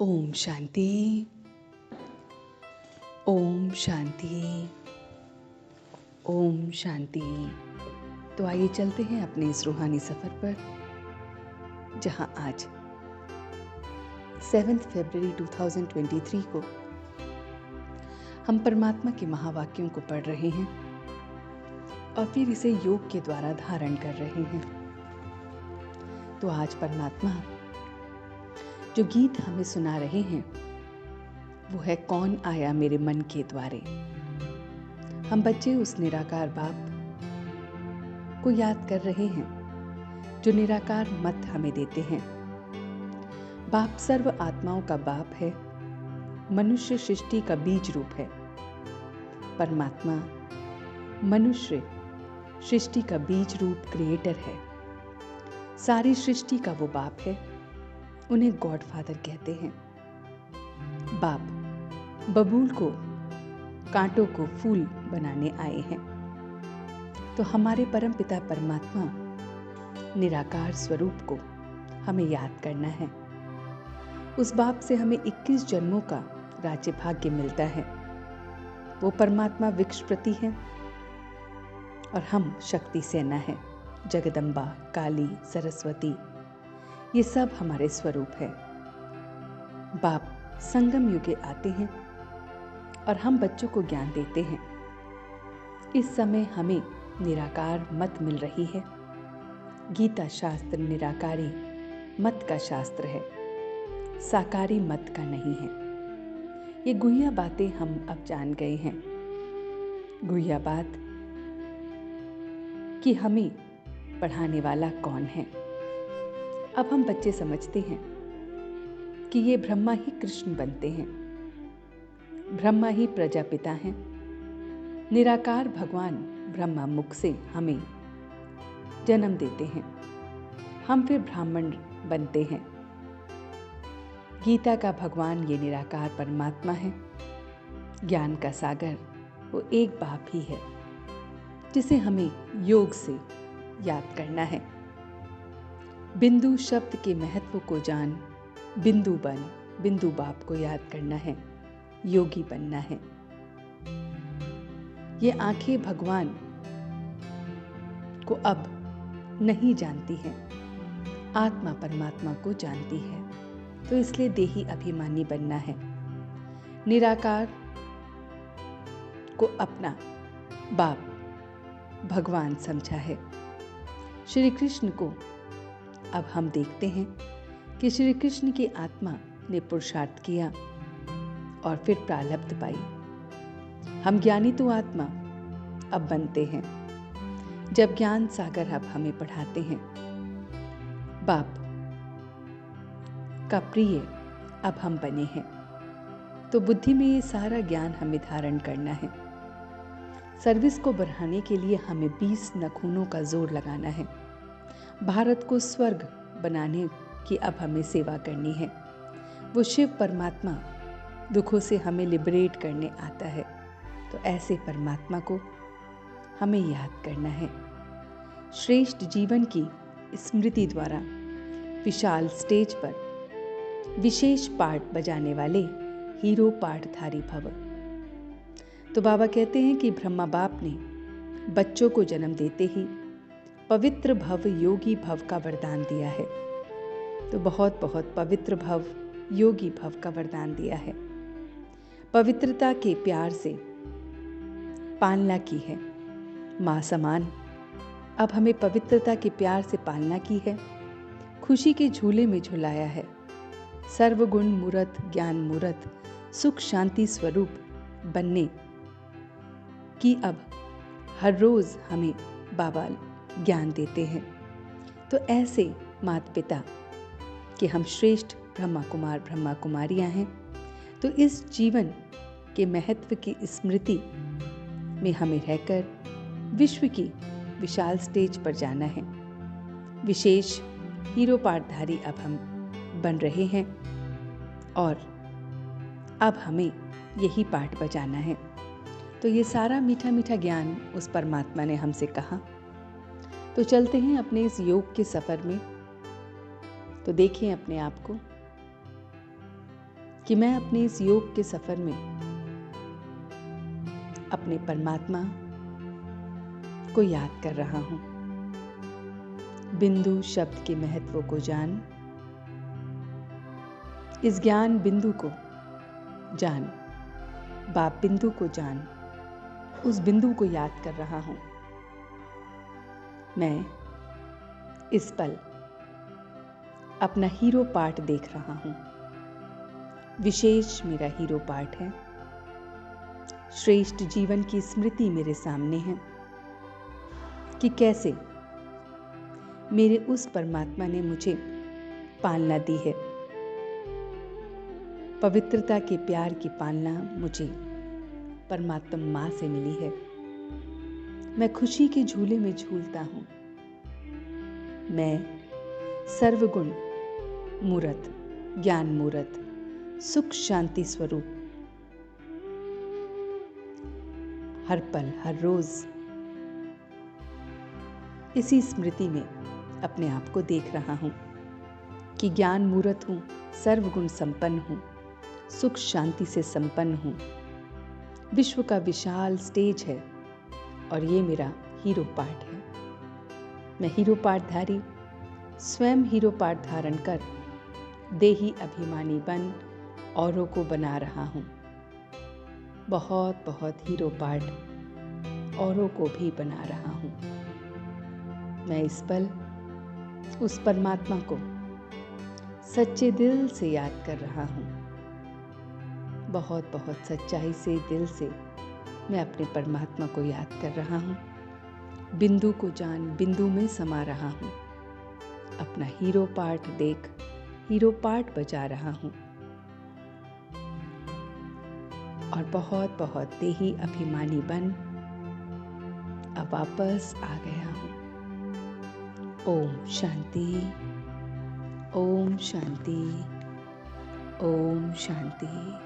ओम शांति। ओम शांति। ओम शांति। तो आइए चलते हैं अपने इस रूहानी सफर पर, जहां आज 7 फरवरी 2023 को हम परमात्मा के महावाक्यों को पढ़ रहे हैं और फिर इसे योग के द्वारा धारण कर रहे हैं। तो आज परमात्मा जो गीत हमें सुना रहे हैं वो है कौन आया मेरे मन के द्वारे। हम बच्चे उस निराकार बाप को याद कर रहे हैं जो निराकार मत हमें देते हैं। बाप सर्व आत्माओं का बाप है, मनुष्य सृष्टि का बीज रूप है। परमात्मा मनुष्य सृष्टि का बीज रूप क्रिएटर है। सारी सृष्टि का वो बाप है, उन्हें गॉड फादर कहते हैं। बाप बबूल को कांटों को फूल बनाने आए हैं। तो हमारे परम पिता परमात्मा निराकार स्वरूप को हमें याद करना है। उस बाप से हमें 21 जन्मों का राज्य भाग्य मिलता है। वो परमात्मा विक्षप्रति है और हम शक्ति सेना है। जगदम्बा, काली, सरस्वती, ये सब हमारे स्वरूप है। बाप संगम युगे आते हैं और हम बच्चों को ज्ञान देते हैं। इस समय हमें निराकार मत मिल रही है। गीता शास्त्र निराकारी मत का शास्त्र है, साकारी मत का नहीं है। ये गुह्या बातें हम अब जान गए हैं। गुह्या बात कि हमें पढ़ाने वाला कौन है। अब हम बच्चे समझते हैं कि ये ब्रह्मा ही कृष्ण बनते हैं, ब्रह्मा ही प्रजापिता हैं। निराकार भगवान ब्रह्मा मुख से हमें जन्म देते हैं, हम फिर ब्राह्मण बनते हैं। गीता का भगवान ये निराकार परमात्मा है। ज्ञान का सागर वो एक बाप ही है जिसे हमें योग से याद करना है। बिंदु शब्द के महत्व को जान, बिंदु बन, बिंदु बाप को याद करना है, योगी बनना है। ये आंखें भगवान को अब नहीं जानती हैं, आत्मा परमात्मा को जानती है। तो इसलिए देही अभिमानी बनना है। निराकार को अपना बाप भगवान समझा है। श्री कृष्ण को अब हम देखते हैं कि श्री कृष्ण की आत्मा ने पुरुषार्थ किया और फिर प्रारब्ध पाई। हम ज्ञानी तो आत्मा अब बनते हैं जब ज्ञान सागर अब हमें पढ़ाते हैं। बाप का प्रिय अब हम बने हैं। तो बुद्धि में ये सारा ज्ञान हमें धारण करना है। सर्विस को बढ़ाने के लिए हमें 20 नखूनों का जोर लगाना है। भारत को स्वर्ग बनाने की अब हमें सेवा करनी है। वो शिव परमात्मा दुखों से हमें लिबरेट करने आता है। तो ऐसे परमात्मा को हमें याद करना है। श्रेष्ठ जीवन की स्मृति द्वारा विशाल स्टेज पर विशेष पार्ट बजाने वाले हीरो पार्टधारी भव। तो बाबा कहते हैं कि ब्रह्मा बाप ने बच्चों को जन्म देते ही पवित्र भव, योगी भव का वरदान दिया है। तो बहुत बहुत पवित्र भव, योगी भव का वरदान दिया है। पवित्रता के प्यार से पालना की है। माँ समान अब हमें पवित्रता के प्यार से पालना की है। खुशी के झूले में झुलाया है। सर्वगुण मूरत, ज्ञान मूरत, सुख शांति स्वरूप बनने की अब हर रोज हमें बाबा ज्ञान देते हैं। तो ऐसे माता पिता कि हम श्रेष्ठ ब्रह्मा कुमार ब्रह्मा कुमारियां हैं। तो इस जीवन के महत्व की स्मृति में हमें रहकर विश्व की विशाल स्टेज पर जाना है। विशेष हीरो पार्टधारी अब हम बन रहे हैं और अब हमें यही पार्ट बजाना है। तो ये सारा मीठा मीठा ज्ञान उस परमात्मा ने हमसे कहा। तो चलते हैं अपने इस योग के सफर में। तो देखिए अपने आप को कि मैं अपने इस योग के सफर में अपने परमात्मा को याद कर रहा हूं। बिंदु शब्द के महत्व को जान, इस ज्ञान बिंदु को जान, बाप बिंदु को जान, उस बिंदु को याद कर रहा हूं। मैं इस पल अपना हीरो पार्ट देख रहा हूं। विशेष मेरा हीरो पार्ट है। श्रेष्ठ जीवन की स्मृति मेरे सामने है कि कैसे मेरे उस परमात्मा ने मुझे पालना दी है। पवित्रता के प्यार की पालना मुझे परमात्मा माँ से मिली है। मैं खुशी के झूले में झूलता हूं। मैं सर्वगुण मूर्त, ज्ञान मूर्त, सुख शांति स्वरूप हर पल हर रोज इसी स्मृति में अपने आप को देख रहा हूं कि ज्ञान मूर्त हूं, सर्वगुण संपन्न हूं, सुख शांति से संपन्न हूं। विश्व का विशाल स्टेज है और ये मेरा हीरो पार्ट है। मैं हीरो पार्टधारी स्वयं हीरो पार्ट धारण कर देही अभिमानी बन औरों को बना रहा हूं। बहुत बहुत हीरो पार्ट औरों को भी बना रहा हूं। मैं इस पल उस परमात्मा को सच्चे दिल से याद कर रहा हूं। बहुत बहुत सच्चाई से, दिल से मैं अपने परमात्मा को याद कर रहा हूं। बिंदु को जान, बिंदु में समा रहा हूं। अपना हीरो पार्ट देख हीरो पार्ट बजा रहा हूं और बहुत बहुत देही अभिमानी बन अब वापस आ गया हूं। ओम शांति, ओम शांति, ओम शांति।